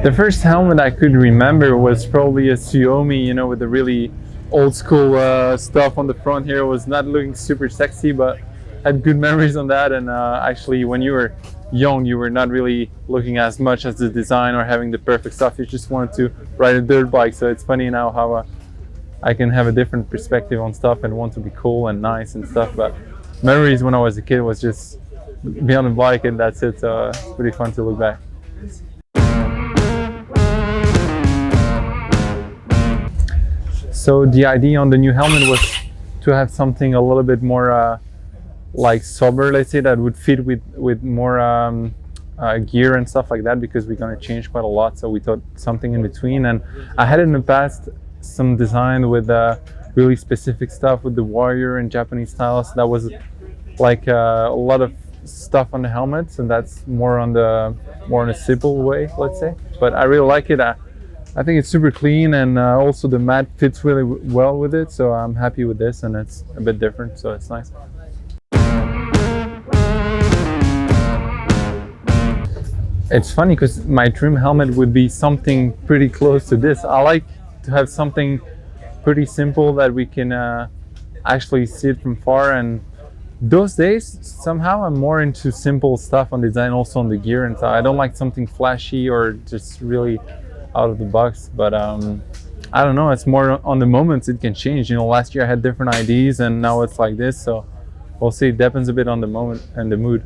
The first helmet I could remember was probably a Suomi, you know, with the really old school stuff on the front here. It was not looking super sexy, but had good memories on that. And actually, when you were young, you were not really looking as much as the design or having the perfect stuff. You just wanted to ride a dirt bike. So it's funny now how I can have a different perspective on stuff and want to be cool and nice and stuff. But memories when I was a kid was just be on the bike and that's it. So it's pretty fun to look back. So the idea on the new helmet was to have something a little bit more like sober, let's say, that would fit with more gear and stuff like that, because we're going to change quite a lot. So we thought something in between. And I had in the past some design with really specific stuff with the warrior and Japanese styles. That was like a lot of stuff on the helmets, and that's more on the simple way, let's say. But I really like it. I think it's super clean, and also the mat fits really well with it. So I'm happy with this, and it's a bit different, so it's nice. It's funny because my dream helmet would be something pretty close to this. I like to have something pretty simple that we can actually see it from far. And those days, somehow I'm more into simple stuff on design, also on the gear and stuff. I don't like something flashy or just really out of the box. But I don't know, it's more on the moments. It can change. You know, last year I had different ideas and now it's like this. So we'll see. It depends a bit on the moment and the mood.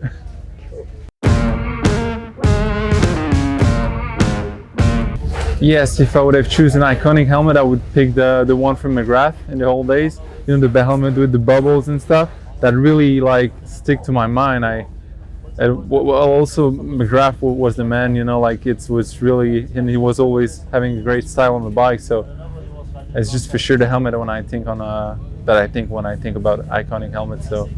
Yes, if I would have chosen an iconic helmet, I would pick the one from McGrath in the old days. You know, the helmet with the bubbles and stuff that really like stick to my mind. Also McGrath was the man. You know, like it was really, and he was always having a great style on the bike. So it's just for sure the helmet when I think when I think about iconic helmets. So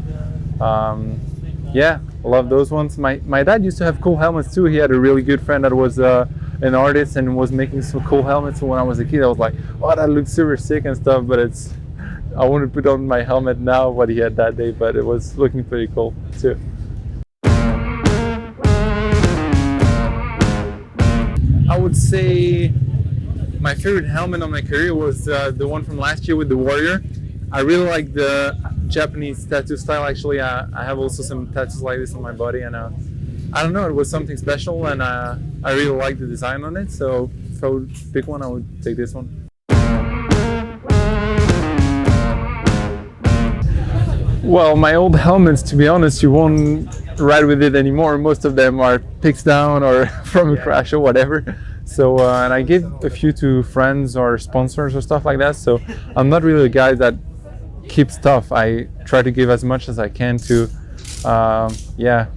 yeah, I love those ones. My dad used to have cool helmets too. He had a really good friend that was an artist and was making some cool helmets. So when I was a kid, I was like, oh, that looks super sick and stuff. But I wouldn't put on my helmet now what he had that day, but it was looking pretty cool too. I would say my favorite helmet on my career was the one from last year with the warrior. I really like the Japanese tattoo style. Actually, I have also some tattoos like this on my body, and I don't know, it was something special, and I really like the design on it. So if I would pick one, I would take this one. Well, my old helmets, to be honest, you won't ride with it anymore. Most of them are picks down or from a crash or whatever. So and I give a few to friends or sponsors or stuff like that. So I'm not really a guy that keeps stuff. I try to give as much as I can to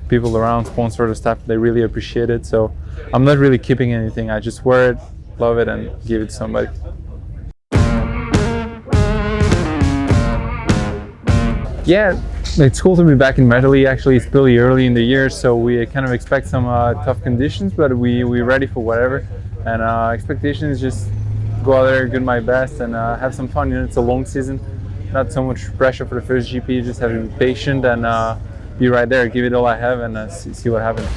people around, sponsor the stuff. They really appreciate it. So I'm not really keeping anything. I just wear it, love it, and give it to somebody. Yeah, it's cool to be back in Medley. Actually, it's pretty early in the year, so we kind of expect some tough conditions, but we're ready for whatever. And expectation is just go out there, do my best, and have some fun. You know, it's a long season, not so much pressure for the first GP. Just have to be patient and be right there, give it all I have, and see what happens.